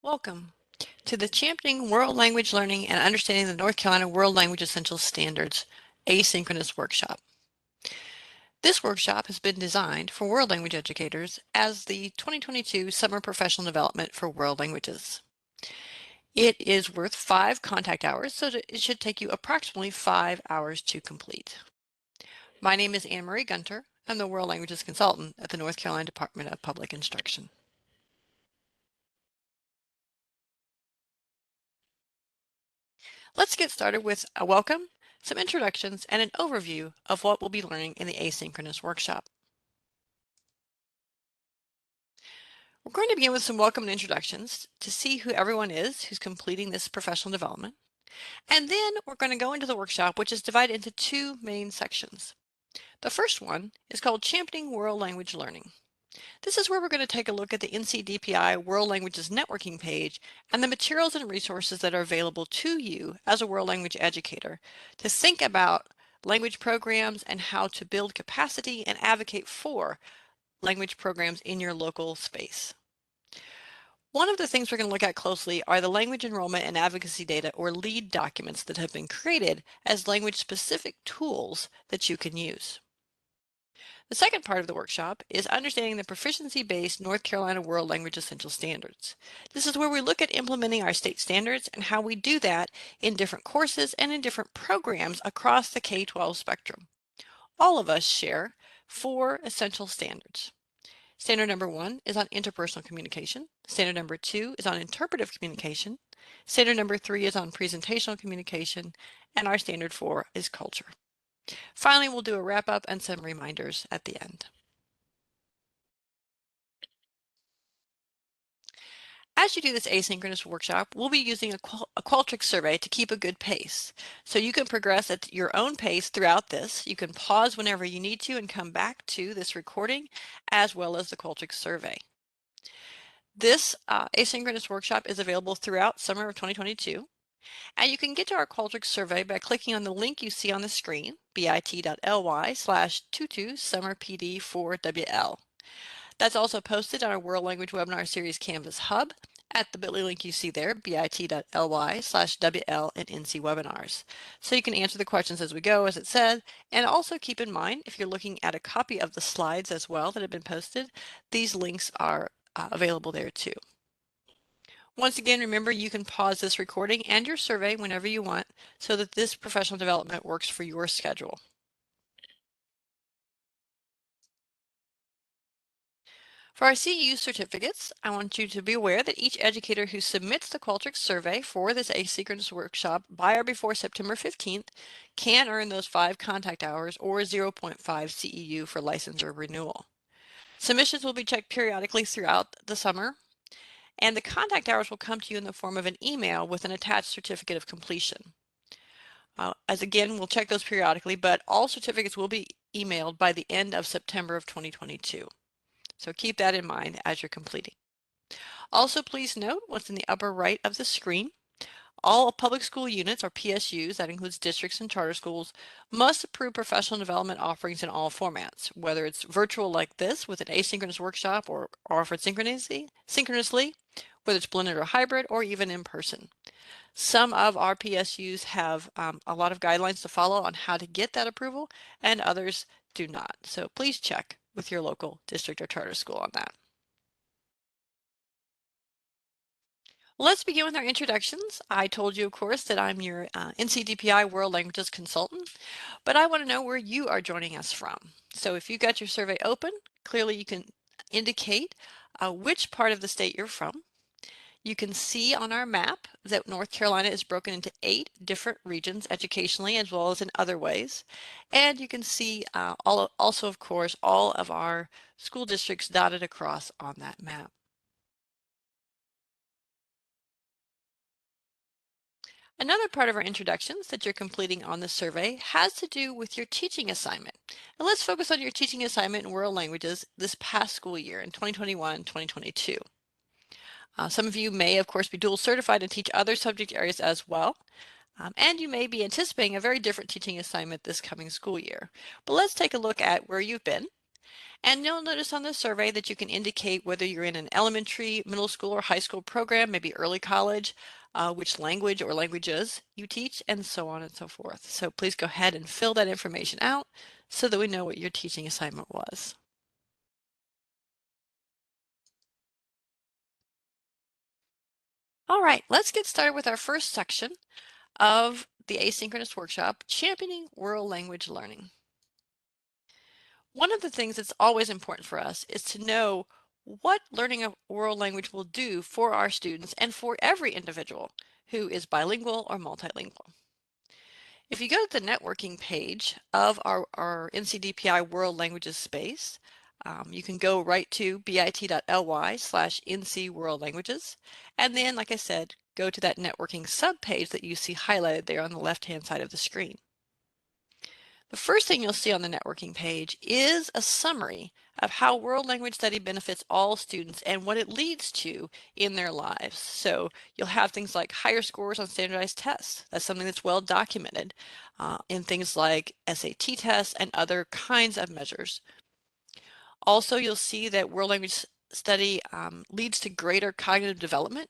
Welcome to the Championing World Language Learning and Understanding the North Carolina World Language Essentials Standards Asynchronous Workshop. This workshop has been designed for world language educators as the 2022 Summer Professional Development for World Languages. It is worth 5 contact hours, so it should take you approximately 5 hours to complete. My name is Anne Marie Gunter. I'm the World Languages Consultant at the North Carolina Department of Public Instruction. Let's get started with a welcome, some introductions, and an overview of what we'll be learning in the asynchronous workshop. We're going to begin with some welcome and introductions to see who everyone is who's completing this professional development. And then we're going to go into the workshop, which is divided into 2 main sections. The first one is called Championing World Language Learning. This is where we're going to take a look at the NCDPI World Languages Networking page and the materials and resources that are available to you as a world language educator to think about language programs and how to build capacity and advocate for language programs in your local space. One of the things we're going to look at closely are the language enrollment and advocacy data, or LEAD documents, that have been created as language-specific tools that you can use. The second part of the workshop is understanding the proficiency-based North Carolina World Language Essential Standards. This is where we look at implementing our state standards and how we do that in different courses and in different programs across the K-12 spectrum. All of us share 4 essential standards. Standard number 1 is on interpersonal communication. Standard number 2 is on interpretive communication. Standard number 3 is on presentational communication. And our standard 4 is culture. Finally, we'll do a wrap-up and some reminders at the end. As you do this asynchronous workshop, we'll be using a Qualtrics survey to keep a good pace. So you can progress at your own pace throughout this. You can pause whenever you need to and come back to this recording, as well as the Qualtrics survey. This asynchronous workshop is available throughout summer of 2022. And you can get to our Qualtrics survey by clicking on the link you see on the screen, bit.ly/22summerpd4wl. That's also posted on our World Language Webinar Series Canvas Hub at the bit.ly link you see there, bit.ly/wl and NC Webinars. So you can answer the questions as we go, as it said, and also keep in mind, if you're looking at a copy of the slides as well that have been posted, these links are available there too. Once again, remember, you can pause this recording and your survey whenever you want so that this professional development works for your schedule. For our CEU certificates, I want you to be aware that each educator who submits the Qualtrics survey for this asynchronous workshop by or before September 15th can earn those 5 contact hours or 0.5 CEU for licensure renewal. Submissions will be checked periodically throughout the summer, and the contact hours will come to you in the form of an email with an attached certificate of completion. As again, we'll check those periodically, but all certificates will be emailed by the end of September of 2022. So keep that in mind as you're completing. Also, please note what's in the upper right of the screen. All public school units, or PSUs, that includes districts and charter schools, must approve professional development offerings in all formats, whether it's virtual like this with an asynchronous workshop or offered synchronously, whether it's blended or hybrid, or even in person. Some of our PSUs have a lot of guidelines to follow on how to get that approval, and others do not. So please check with your local district or charter school on that. Let's begin with our introductions. I told you, of course, that I'm your NCDPI World Languages Consultant, but I want to know where you are joining us from. So if you got your survey open, clearly you can indicate which part of the state you're from. You can see on our map that North Carolina is broken into 8 different regions educationally as well as in other ways. And you can see also, of course, all of our school districts dotted across on that map. Another part of our introductions that you're completing on the survey has to do with your teaching assignment. And let's focus on your teaching assignment in world languages this past school year in 2021-2022. Some of you may, of course, be dual certified and teach other subject areas as well. And you may be anticipating a very different teaching assignment this coming school year. But let's take a look at where you've been And you'll notice on the survey that you can indicate whether you're in an elementary, middle school, or high school program, maybe early college, which language or languages you teach, and so on and so forth. So please go ahead and fill that information out so that we know what your teaching assignment was. All right, let's get started with our first section of the asynchronous workshop, Championing World Language Learning. One of the things that's always important for us is to know what learning a world language will do for our students and for every individual who is bilingual or multilingual. If you go to the networking page of our NCDPI World Languages space, you can go right to bit.ly/NC World Languages, and then, like I said, go to that networking subpage that you see highlighted there on the left-hand side of the screen. The first thing you'll see on the networking page is a summary of how World Language Study benefits all students and what it leads to in their lives. So you'll have things like higher scores on standardized tests. That's something that's well documented in things like SAT tests and other kinds of measures. Also, you'll see that World Language Study leads to greater cognitive development.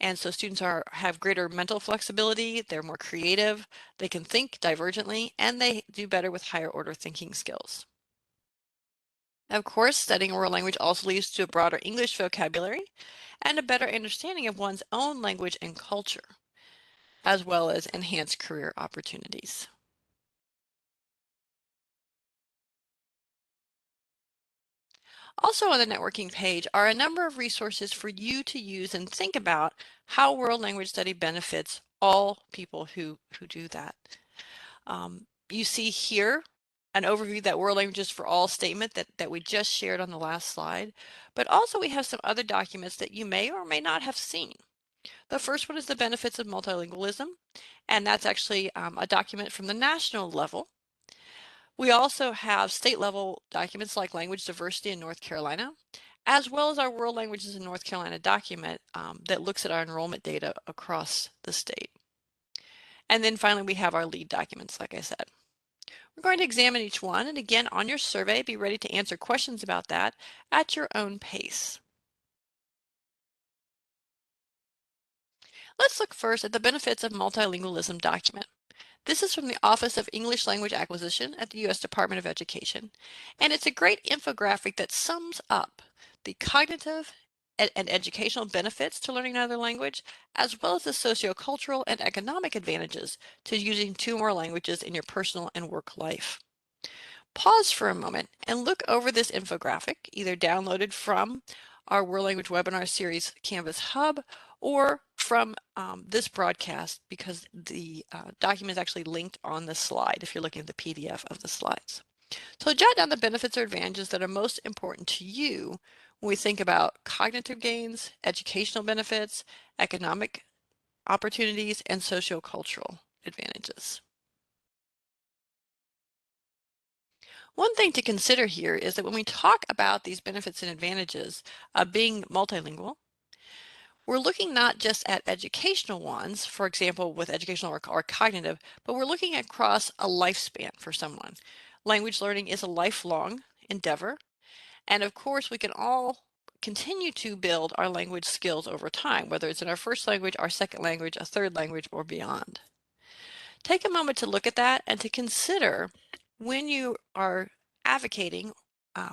And so students have greater mental flexibility, they're more creative, they can think divergently, and they do better with higher order thinking skills. Of course, studying a world language also leads to a broader English vocabulary and a better understanding of one's own language and culture, as well as enhanced career opportunities. Also on the networking page are a number of resources for you to use and think about how world language study benefits all people who do that. You see here an overview of that World Languages for All statement that we just shared on the last slide, but also we have some other documents that you may or may not have seen. The first one is the benefits of multilingualism, and that's actually a document from the national level. We also have state level documents like language diversity in North Carolina, as well as our World Languages in North Carolina document that looks at our enrollment data across the state. And then finally, we have our lead documents, like I said. We're going to examine each one, and again, on your survey, be ready to answer questions about that at your own pace. Let's look first at the benefits of multilingualism document. This is from the Office of English Language Acquisition at the U.S. Department of Education, and it's a great infographic that sums up the cognitive and educational benefits to learning another language, as well as the sociocultural and economic advantages to using two more languages in your personal and work life. Pause for a moment and look over this infographic, either downloaded from our World Language Webinar Series Canvas Hub or from this broadcast, because the document is actually linked on the slide if you're looking at the PDF of the slides. So jot down the benefits or advantages that are most important to you when we think about cognitive gains, educational benefits, economic opportunities, and sociocultural advantages. One thing to consider here is that when we talk about these benefits and advantages of being multilingual, we're looking not just at educational ones, for example, with educational or cognitive, but we're looking across a lifespan for someone. Language learning is a lifelong endeavor, and of course, we can all continue to build our language skills over time, whether it's in our first language, our second language, a third language, or beyond. Take a moment to look at that and to consider when you are advocating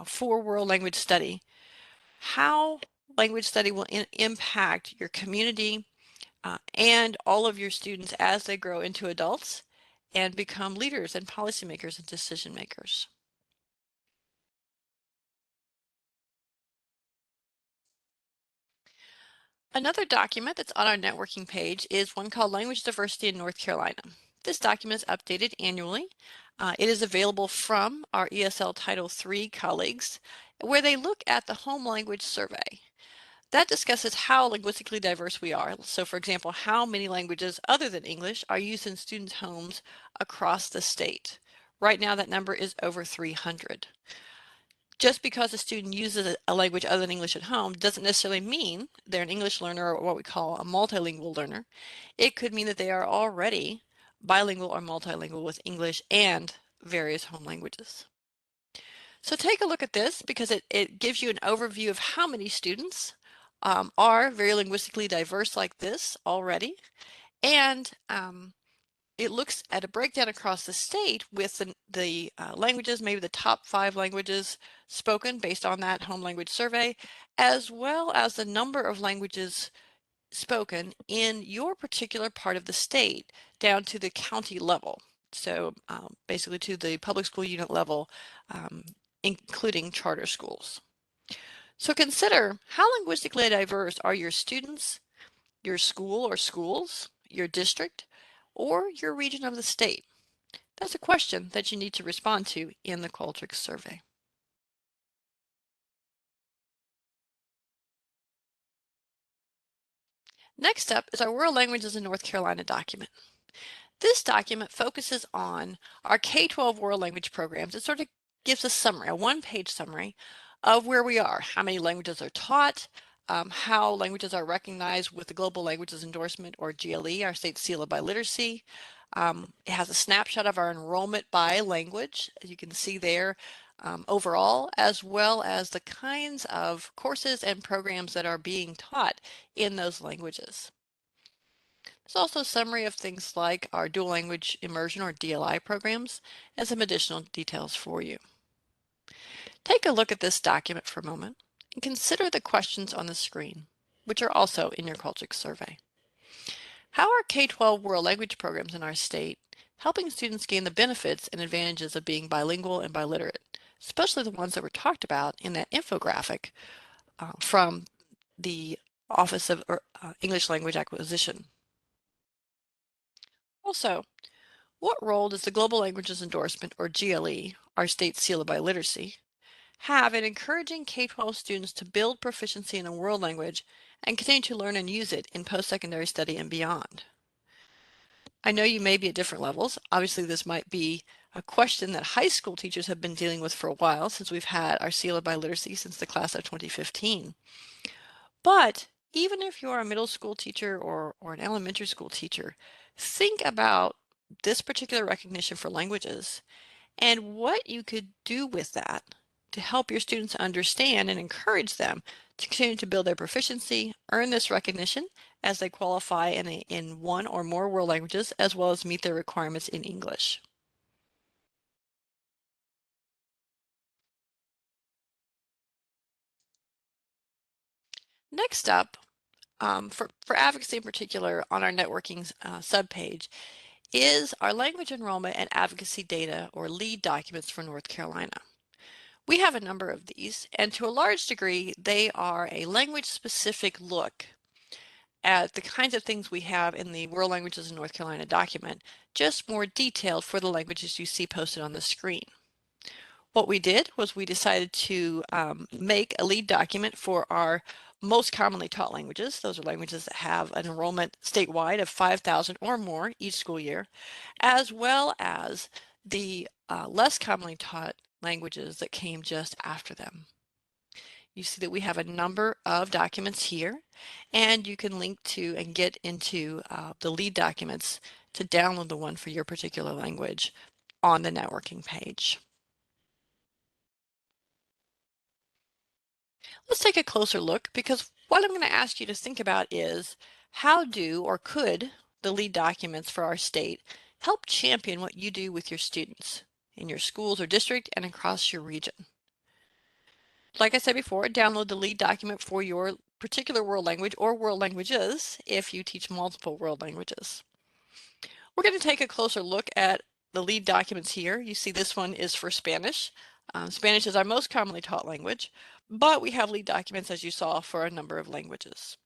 for world language study, how language study will impact your community and all of your students as they grow into adults and become leaders and policymakers and decision makers. Another document that's on our networking page is one called Language Diversity in North Carolina. This document is updated annually. It is available from our ESL Title III colleagues, where they look at the home language survey. That discusses how linguistically diverse we are. So for example, how many languages other than English are used in students' homes across the state. Right now that number is over 300. Just because a student uses a language other than English at home doesn't necessarily mean they're an English learner or what we call a multilingual learner. It could mean that they are already bilingual or multilingual with English and various home languages. So take a look at this because it gives you an overview of how many students are very linguistically diverse like this already. And it looks at a breakdown across the state with the languages, maybe the top 5 languages spoken based on that home language survey, as well as the number of languages spoken in your particular part of the state down to the county level. So basically to the public school unit level, um, including charter schools. So consider how linguistically diverse are your students, your school or schools, your district, or your region of the state? That's a question that you need to respond to in the Qualtrics survey. Next up is our World Languages in North Carolina document. This document focuses on our K-12 world language programs. It sort of gives a summary, a one-page summary of where we are, how many languages are taught, how languages are recognized with the Global Languages Endorsement, or GLE, our state seal of biliteracy. It has a snapshot of our enrollment by language, as you can see there, overall, as well as the kinds of courses and programs that are being taught in those languages. There's also a summary of things like our dual language immersion or DLI programs and some additional details for you. Take a look at this document for a moment and consider the questions on the screen, which are also in your Qualtrics survey. How are K-12 world language programs in our state helping students gain the benefits and advantages of being bilingual and biliterate, especially the ones that were talked about in that infographic from the Office of English Language Acquisition? Also, what role does the Global Languages Endorsement, or GLE, our state seal of biliteracy, have in encouraging K-12 students to build proficiency in a world language and continue to learn and use it in post-secondary study and beyond? I know you may be at different levels. Obviously, this might be a question that high school teachers have been dealing with for a while, since we've had our seal of biliteracy since the class of 2015. But even if you're a middle school teacher or an elementary school teacher, think about this particular recognition for languages and what you could do with that to help your students understand and encourage them to continue to build their proficiency, earn this recognition as they qualify in one or more world languages, as well as meet their requirements in English. Next up, for advocacy in particular on our networking subpage, is our language enrollment and advocacy data, or LEAD documents, for North Carolina. We have a number of these, and to a large degree, they are a language-specific look at the kinds of things we have in the World Languages in North Carolina document, just more detailed for the languages you see posted on the screen. What we did was we decided to make a LEAD document for our most commonly taught languages. Those are languages that have an enrollment statewide of 5,000 or more each school year, as well as the less commonly taught languages that came just after them. You see that we have a number of documents here, and you can link to and get into the LEAD documents to download the one for your particular language on the networking page. Let's take a closer look, because what I'm going to ask you to think about is, how do or could the LEAD documents for our state help champion what you do with your students in your schools or district and across your region? Like I said before, download the LEAD document for your particular world language or world languages if you teach multiple world languages. We're going to take a closer look at the LEAD documents here. You see this one is for Spanish. Spanish is our most commonly taught language, but we have LEAD documents, as you saw, for a number of languages.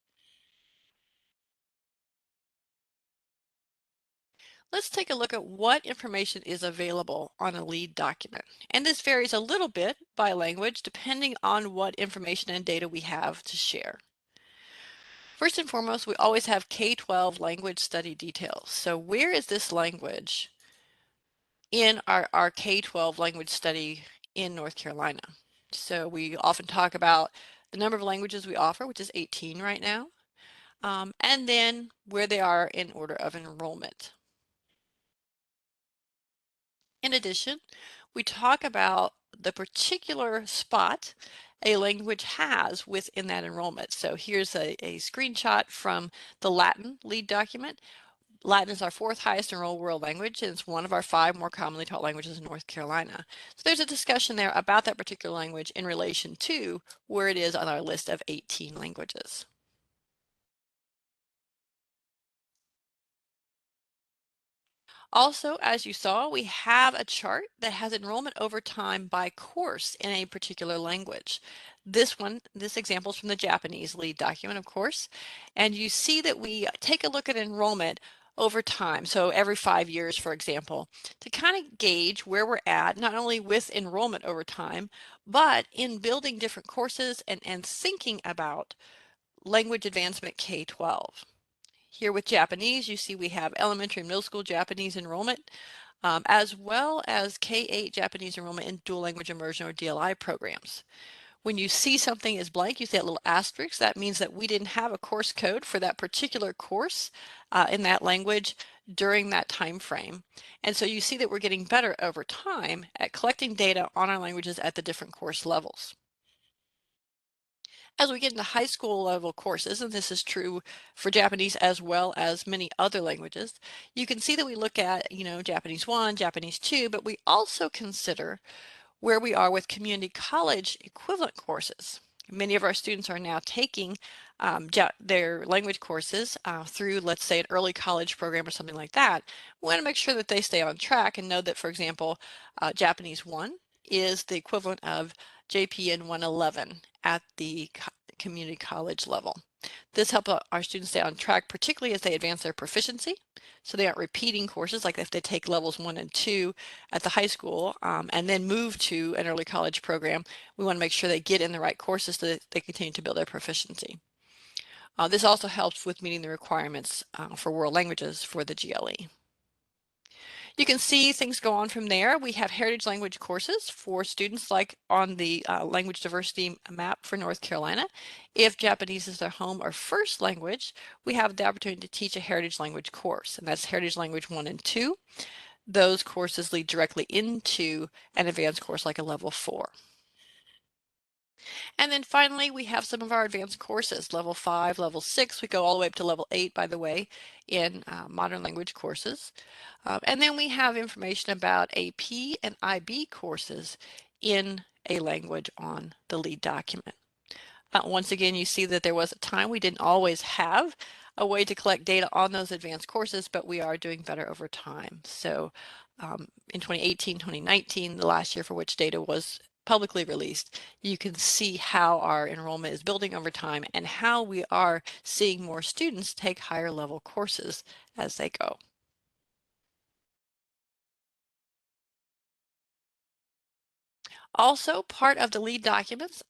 Let's take a look at what information is available on a LEAD document. And this varies a little bit by language, depending on what information and data we have to share. First and foremost, we always have K-12 language study details. So where is this language in our K-12 language study in North Carolina? So we often talk about the number of languages we offer, which is 18 right now, and then where they are in order of enrollment. In addition, we talk about the particular spot a language has within that enrollment. So here's a screenshot from the Latin lead document. Latin is our fourth highest enrolled world language, and it's one of our 5 more commonly taught languages in North Carolina. So there's a discussion there about that particular language in relation to where it is on our list of 18 languages. Also, as you saw, we have a chart that has enrollment over time by course in a particular language. This example is from the Japanese lead document, of course, and you see that we take a look at enrollment over time, so every 5 years, for example, to kind of gauge where we're at, not only with enrollment over time, but in building different courses and thinking about language advancement K-12. Here with Japanese, you see we have elementary and middle school Japanese enrollment, as well as K-8 Japanese enrollment in dual language immersion or DLI programs. When you see something is blank, you see that little asterisk. That means that we didn't have a course code for that particular course in that language during that time frame. And so you see that we're getting better over time at collecting data on our languages at the different course levels. As we get into high school level courses, and this is true for Japanese as well as many other languages, you can see that we look at, Japanese 1, Japanese 2, but we also consider where we are with community college equivalent courses. Many of our students are now taking their language courses through, let's say, an early college program or something like that. We want to make sure that they stay on track and know that, for example, Japanese 1 is the equivalent of JPN 111 at the community college level. This helps our students stay on track, particularly as they advance their proficiency. So they aren't repeating courses, like if they take levels 1 and 2 at the high school and then move to an early college program, we want to make sure they get in the right courses so that they continue to build their proficiency. This also helps with meeting the requirements for world languages for the GLE. You can see things go on from there. We have heritage language courses for students like on the language diversity map for North Carolina. If Japanese is their home or first language, we have the opportunity to teach a heritage language course, and that's heritage language 1 and 2. Those courses lead directly into an advanced course like a level 4. And then finally, we have some of our advanced courses, level 5, level 6. We go all the way up to level 8, by the way, in modern language courses. And then we have information about AP and IB courses in a language on the lead document. Once again, you see that there was a time we didn't always have a way to collect data on those advanced courses, but we are doing better over time. So in 2018, 2019, the last year for which data was publicly released, you can see how our enrollment is building over time and how we are seeing more students take higher level courses as they go. Also, part of the lead documents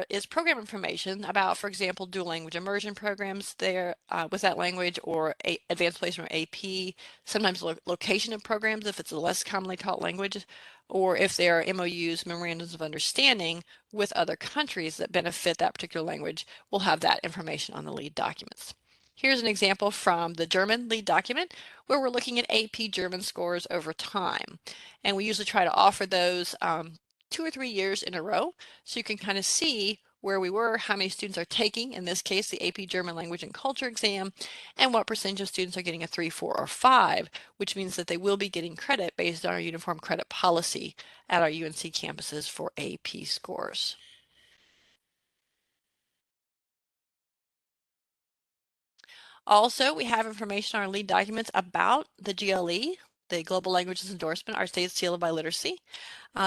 is program information about, for example, dual language immersion programs there with that language, or advanced placement or AP, sometimes location of programs if it's a less commonly taught language, or if there are MOUs, memorandums of understanding with other countries that benefit that particular language, we'll have that information on the lead documents. Here's an example from the German lead document where we're looking at AP German scores over time. And we usually try to offer those 2 or 3 years in a row, so you can kind of see where we were, how many students are taking, in this case, the AP German Language and Culture exam, and what percentage of students are getting a 3, 4, or 5, which means that they will be getting credit based on our uniform credit policy at our UNC campuses for AP scores. Also, we have information on our lead documents about the GLE, the Global Languages Endorsement, our state seal of biliteracy,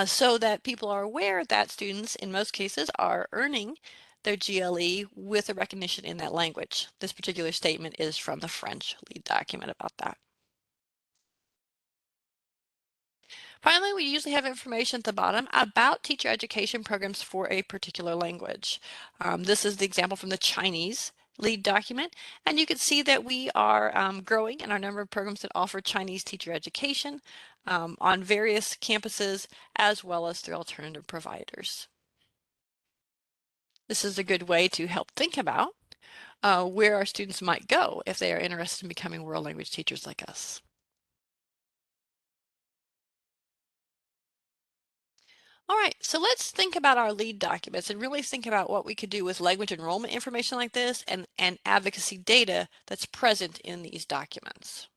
so that people are aware that students, in most cases, are earning their GLE with a recognition in that language. This particular statement is from the French lead document about that. Finally, we usually have information at the bottom about teacher education programs for a particular language. This is the example from the Chinese lead document, and you can see that we are growing in our number of programs that offer Chinese teacher education on various campuses as well as through alternative providers. This is a good way to help think about where our students might go if they are interested in becoming world language teachers like us. All right, so let's think about our lead documents and really think about what we could do with language enrollment information like this and advocacy data that's present in these documents.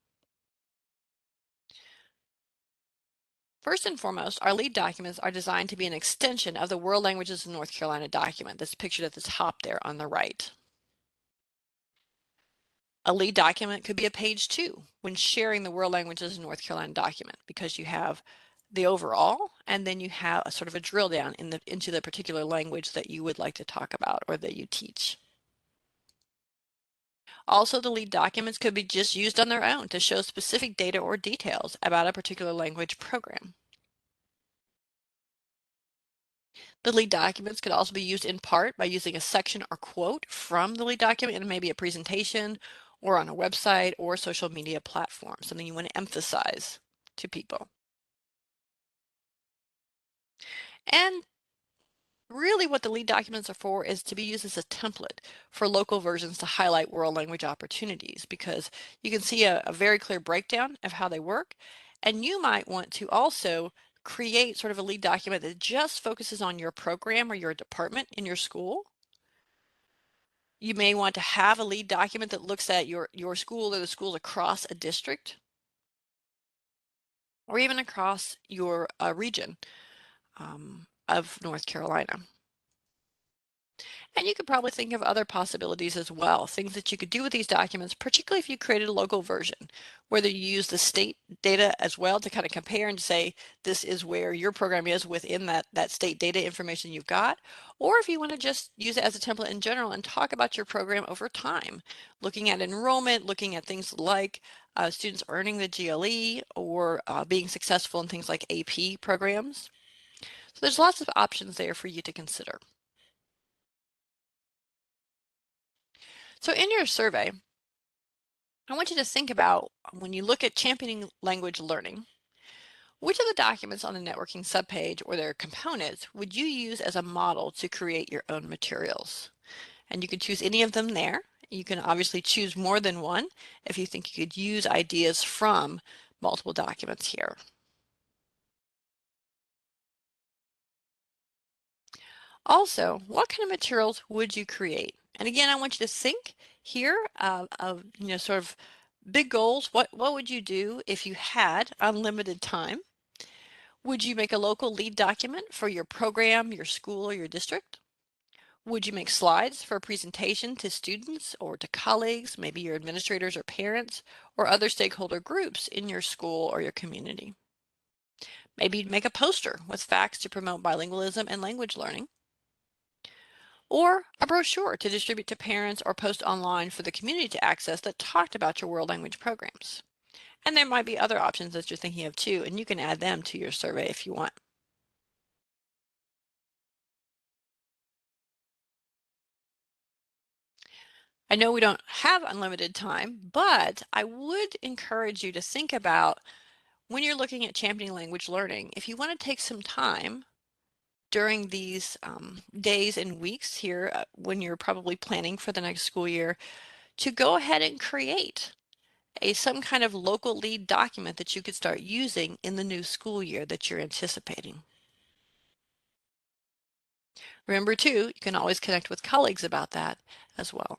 First and foremost, our lead documents are designed to be an extension of the World Languages of North Carolina document that's pictured at the top there on the right. A lead document could be a page 2 when sharing the World Languages of North Carolina document, because you have the overall and then you have a sort of a drill down into the particular language that you would like to talk about or that you teach. Also, the lead documents could be just used on their own to show specific data or details about a particular language program. The lead documents could also be used in part by using a section or quote from the lead document in maybe a presentation or on a website or social media platform, something you want to emphasize to people. And really what the lead documents are for is to be used as a template for local versions to highlight world language opportunities, because you can see a very clear breakdown of how they work. And you might want to also create sort of a lead document that just focuses on your program or your department in your school. You may want to have a lead document that looks at your school or the schools across a district or even across your region of North Carolina. And you could probably think of other possibilities as well, things that you could do with these documents, particularly if you created a local version, whether you use the state data as well to kind of compare and say, this is where your program is within that state data information you've got, or if you want to just use it as a template in general and talk about your program over time, looking at enrollment, looking at things like students earning the GLE or being successful in things like AP programs. So there's lots of options there for you to consider. So in your survey, I want you to think about, when you look at championing language learning, which of the documents on the networking subpage or their components would you use as a model to create your own materials? And you can choose any of them there. You can obviously choose more than one if you think you could use ideas from multiple documents here. Also, what kind of materials would you create? And again, I want you to think here of sort of big goals. What would you do if you had unlimited time? Would you make a local lead document for your program, your school, or your district? Would you make slides for a presentation to students or to colleagues, maybe your administrators or parents, or other stakeholder groups in your school or your community? Maybe you'd make a poster with facts to promote bilingualism and language learning, or a brochure to distribute to parents or post online for the community to access that talked about your world language programs. And there might be other options that you're thinking of too, and you can add them to your survey if you want. I know we don't have unlimited time, but I would encourage you to think about, when you're looking at championing language learning, if you want to take some time during these days and weeks here when you're probably planning for the next school year, to go ahead and create some kind of local lead document that you could start using in the new school year that you're anticipating. Remember too, you can always connect with colleagues about that as well.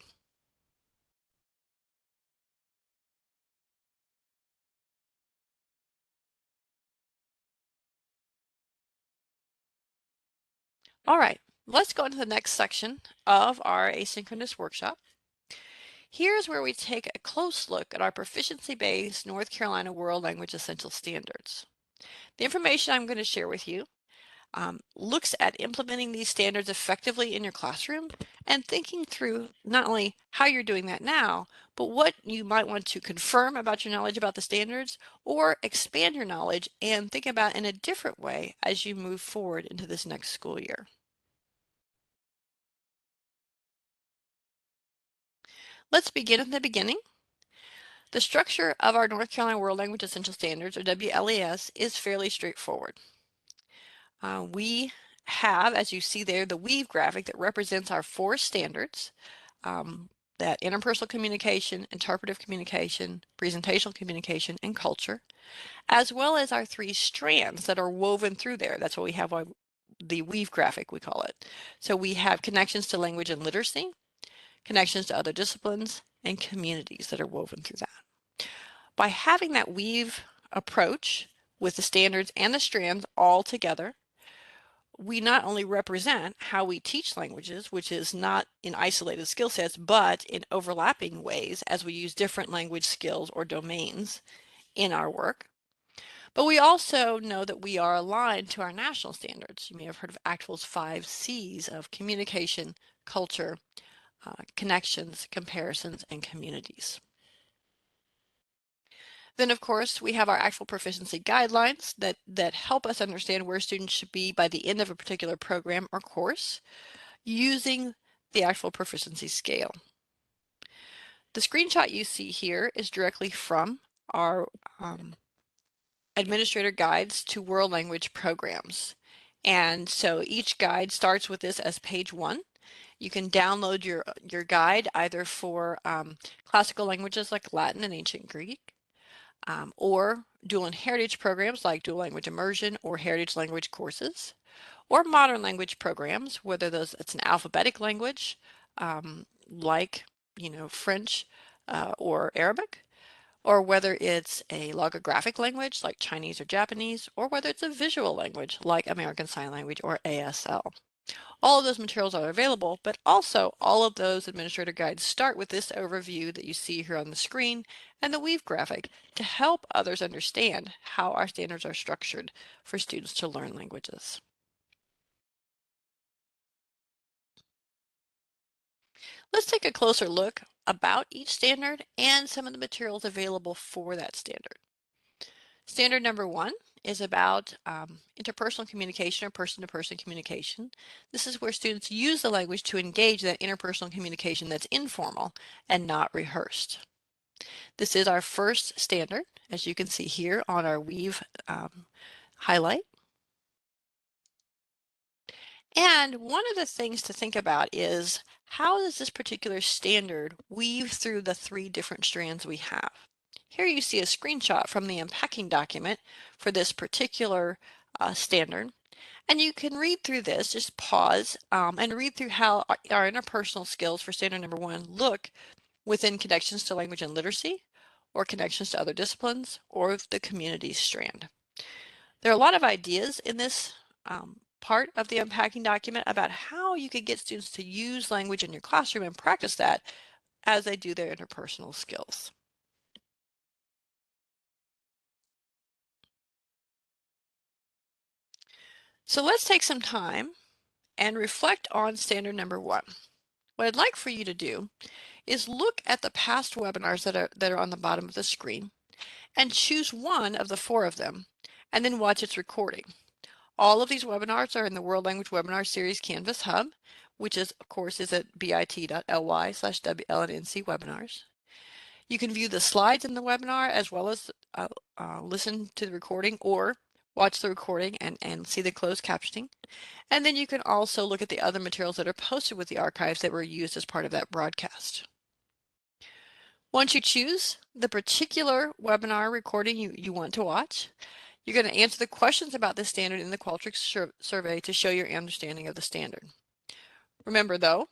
All right, let's go into the next section of our asynchronous workshop. Here's where we take a close look at our proficiency-based North Carolina World Language Essential Standards. The information I'm going to share with you looks at implementing these standards effectively in your classroom and thinking through not only how you're doing that now, but what you might want to confirm about your knowledge about the standards or expand your knowledge and think about in a different way as you move forward into this next school year. Let's begin at the beginning. The structure of our North Carolina World Language Essential Standards, or WLES, is fairly straightforward. We have, as you see there, the weave graphic that represents our 4 standards, that interpersonal communication, interpretive communication, presentational communication, and culture, as well as our 3 strands that are woven through there. That's why we have the weave graphic, we call it. So we have connections to language and literacy, connections to other disciplines, and communities that are woven through that. By having that weave approach with the standards and the strands all together, we not only represent how we teach languages, which is not in isolated skill sets, but in overlapping ways as we use different language skills or domains in our work. But we also know that we are aligned to our national standards. You may have heard of ACTFL's 5 C's of communication, culture, connections, comparisons, and communities. Then, of course, we have our actual proficiency guidelines that help us understand where students should be by the end of a particular program or course using the actual proficiency scale. The screenshot you see here is directly from our administrator guides to world language programs. And so each guide starts with this as page 1. You can download your guide either for classical languages like Latin and ancient Greek, or dual and heritage programs like dual language immersion or heritage language courses, or modern language programs, whether it's an alphabetic language like French or Arabic, or whether it's a logographic language like Chinese or Japanese, or whether it's a visual language like American Sign Language or ASL. All of those materials are available, but also all of those administrator guides start with this overview that you see here on the screen and the weave graphic to help others understand how our standards are structured for students to learn languages. Let's take a closer look about each standard and some of the materials available for that standard. Standard number 1 is about interpersonal communication or person-to-person communication. This is where students use the language to engage that interpersonal communication that's informal and not rehearsed. This is our first standard, as you can see here on our weave highlight. And one of the things to think about is how does this particular standard weave through the 3 different strands we have? Here you see a screenshot from the unpacking document for this particular standard. And you can read through this, just pause and read through how our interpersonal skills for standard number 1 look within connections to language and literacy, or connections to other disciplines, or the community strand. There are a lot of ideas in this part of the unpacking document about how you could get students to use language in your classroom and practice that as they do their interpersonal skills. So let's take some time and reflect on standard number 1. What I'd like for you to do is look at the past webinars that are on the bottom of the screen and choose one of the 4 of them and then watch its recording. All of these webinars are in the World Language Webinar Series Canvas Hub, which is, of course, is at bit.ly/WLNC webinars. You can view the slides in the webinar as well as listen to the recording or watch the recording and see the closed captioning. And then you can also look at the other materials that are posted with the archives that were used as part of that broadcast. Once you choose the particular webinar recording you want to watch, you're going to answer the questions about the standard in the Qualtrics survey to show your understanding of the standard. Remember though,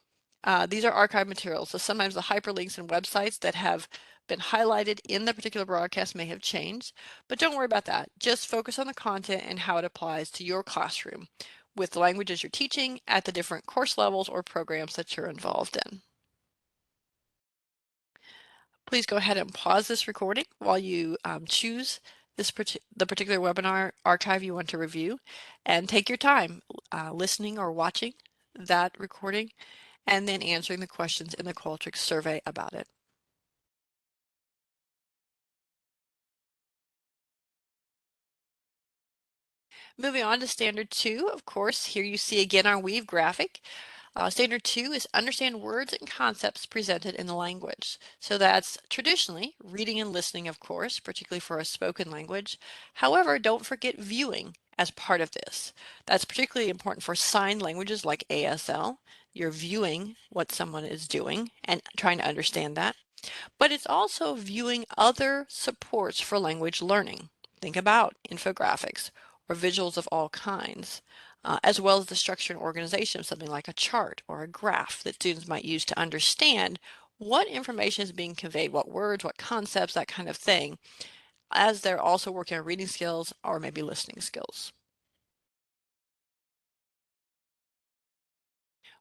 these are archive materials, so sometimes the hyperlinks and websites that have been highlighted in the particular broadcast may have changed, but don't worry about that. Just focus on the content and how it applies to your classroom with the languages you're teaching at the different course levels or programs that you're involved in. Please go ahead and pause this recording while you choose the particular webinar archive you want to review, and take your time listening or watching that recording and then answering the questions in the Qualtrics survey about it. Moving on to standard 2, of course, here you see again our weave graphic. Standard 2 is understand words and concepts presented in the language. So that's traditionally reading and listening, of course, particularly for a spoken language. However, don't forget viewing as part of this. That's particularly important for sign languages like ASL. You're viewing what someone is doing and trying to understand that. But it's also viewing other supports for language learning. Think about infographics or visuals of all kinds. as well as the structure and organization of something like a chart or a graph that students might use to understand what information is being conveyed, what words, what concepts, that kind of thing, as they're also working on reading skills or maybe listening skills.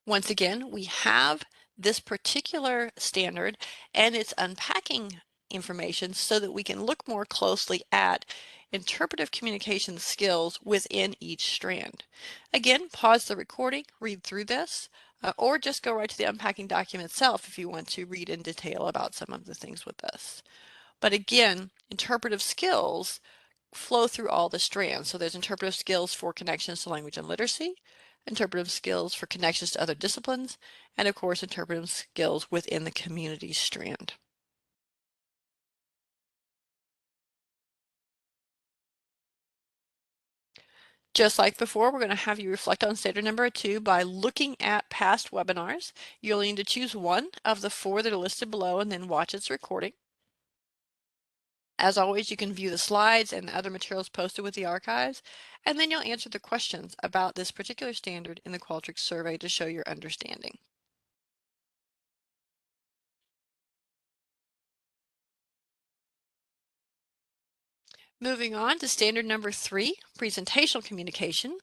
Once again, we have this particular standard and it's unpacking information so that we can look more closely at interpretive communication skills within each strand. Again, pause the recording, read through this, or just go right to the unpacking document itself if you want to read in detail about some of the things with this. But again, interpretive skills flow through all the strands. So there's interpretive skills for connections to language and literacy, interpretive skills for connections to other disciplines, and of course, interpretive skills within the community strand. Just like before, we're going to have you reflect on standard number 2 by looking at past webinars. You'll need to choose one of the 4 that are listed below and then watch its recording. As always, you can view the slides and the other materials posted with the archives, and then you'll answer the questions about this particular standard in the Qualtrics survey to show your understanding. Moving on to standard number 3, presentational communication.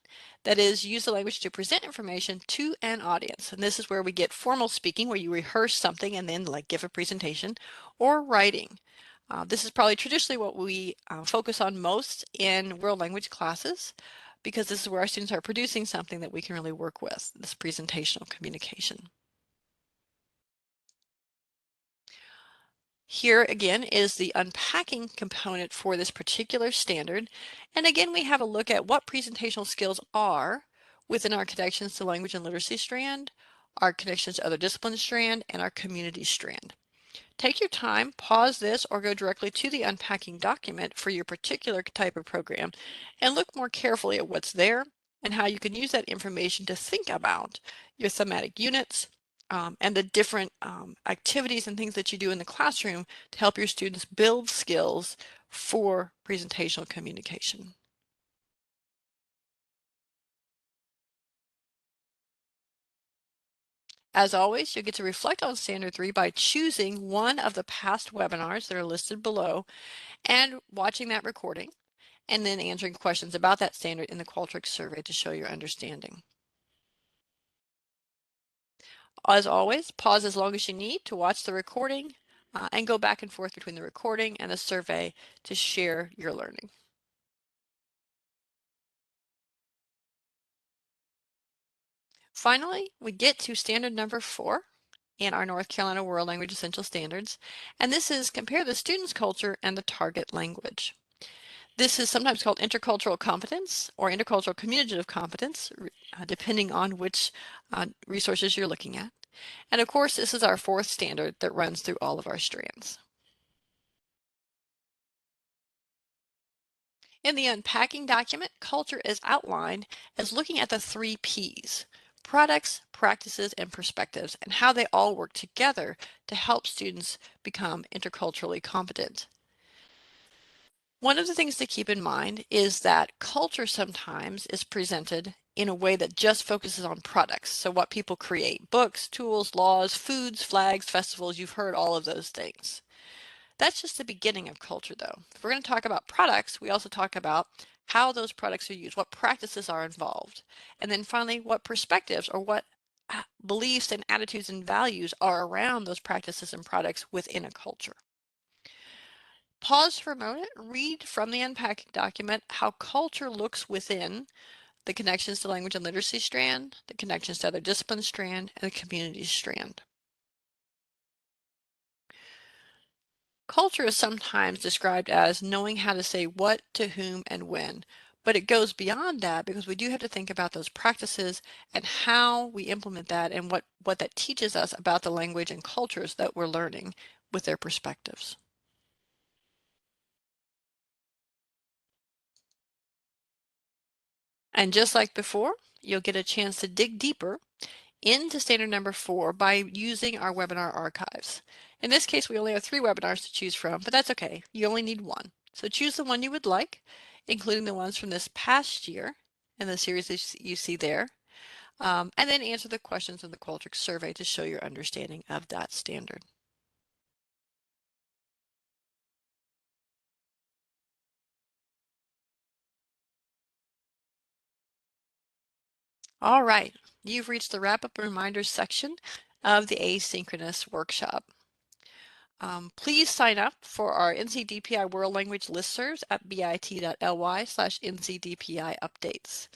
That is, use the language to present information to an audience. And this is where we get formal speaking, where you rehearse something and then give a presentation, or writing. This is probably traditionally what we focus on most in world language classes, because this is where our students are producing something that we can really work with, this presentational communication. Here again is the unpacking component for this particular standard. And again, we have a look at what presentational skills are within our connections to language and literacy strand, our connections to other disciplines strand, and our community strand. Take your time, pause this, or go directly to the unpacking document for your particular type of program and look more carefully at what's there and how you can use that information to think about your thematic units and the different activities and things that you do in the classroom to help your students build skills for presentational communication. As always, you'll get to reflect on Standard 3 by choosing one of the past webinars that are listed below and watching that recording, and then answering questions about that standard in the Qualtrics survey to show your understanding. As always, pause as long as you need to watch the recording and go back and forth between the recording and the survey to share your learning. Finally, we get to standard number 4 in our North Carolina World Language Essential Standards, and this is compare the student's culture and the target language. This is sometimes called intercultural competence or intercultural communicative competence, depending on which resources you're looking at. And of course, this is our 4th standard that runs through all of our strands. In the unpacking document, culture is outlined as looking at the 3 Ps: products, practices, and perspectives, and how they all work together to help students become interculturally competent. One of the things to keep in mind is that culture sometimes is presented in a way that just focuses on products. So what people create: books, tools, laws, foods, flags, festivals. You've heard all of those things. That's just the beginning of culture, though. If we're going to talk about products, we also talk about how those products are used, what practices are involved, and then finally, what perspectives or what beliefs and attitudes and values are around those practices and products within a culture. Pause for a moment, read from the unpacking document how culture looks within the connections to language and literacy strand, the connections to other disciplines strand, and the community strand. Culture is sometimes described as knowing how to say what to whom and when, but it goes beyond that because we do have to think about those practices and how we implement that and what that teaches us about the language and cultures that we're learning with their perspectives. And just like before, you'll get a chance to dig deeper into standard number 4 by using our webinar archives. In this case, we only have 3 webinars to choose from, but that's okay. You only need one. So choose the one you would like, including the ones from this past year, in the series that you see there, and then answer the questions in the Qualtrics survey to show your understanding of that standard. All right, you've reached the wrap-up and reminders section of the asynchronous workshop. Please sign up for our NCDPI World Language listservs at bit.ly/NCDPI updates.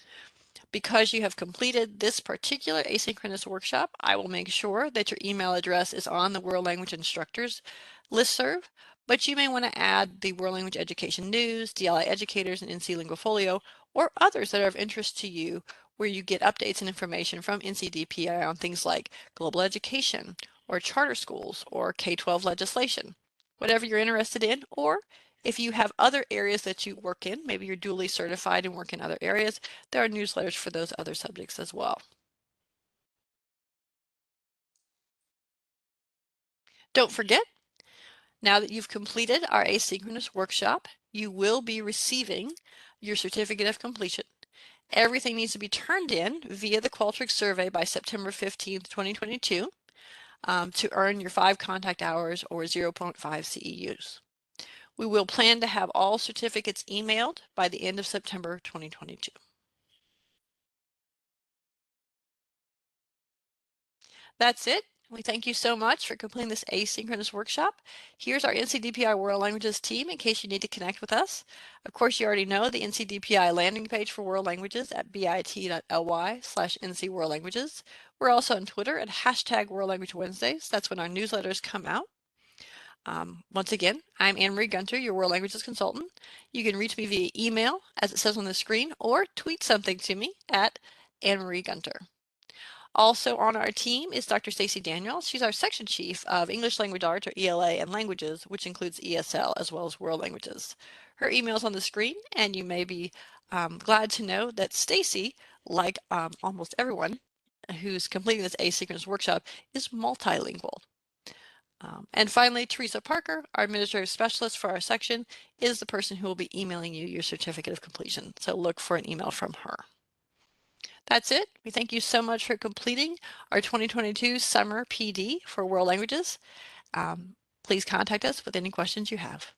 Because you have completed this particular asynchronous workshop, I will make sure that your email address is on the World Language Instructors listserv, but you may want to add the World Language Education News, DLI Educators, and NC Linguafolio, or others that are of interest to you, where you get updates and information from NCDPI on things like global education, or charter schools, or K-12 legislation. Whatever you're interested in, or if you have other areas that you work in, maybe you're duly certified and work in other areas, there are newsletters for those other subjects as well. Don't forget, now that you've completed our asynchronous workshop, you will be receiving your certificate of completion. Everything needs to be turned in via the Qualtrics survey by September 15th, 2022 to earn your 5 contact hours or 0.5 CEUs. We will plan to have all certificates emailed by the end of September 2022. That's it. We thank you so much for completing this asynchronous workshop. Here's our NCDPI World Languages team in case you need to connect with us. Of course, you already know the NCDPI landing page for World Languages at bit.ly/NC World Languages. We're also on Twitter at #WorldLanguageWednesdays. That's when our newsletters come out. Once again, I'm Anne-Marie Gunter, your World Languages consultant. You can reach me via email, as it says on the screen, or tweet something to me at Anne-Marie Gunter. Also on our team is Dr. Stacy Daniels. She's our section chief of English Language Arts, or ELA, and languages, which includes ESL as well as world languages. Her email is on the screen, and you may be glad to know that Stacy, like almost everyone who's completing this asynchronous workshop, is multilingual. And finally, Teresa Parker, our administrative specialist for our section, is the person who will be emailing you your certificate of completion. So look for an email from her. That's it. We thank you so much for completing our 2022 summer PD for world languages. Please contact us with any questions you have.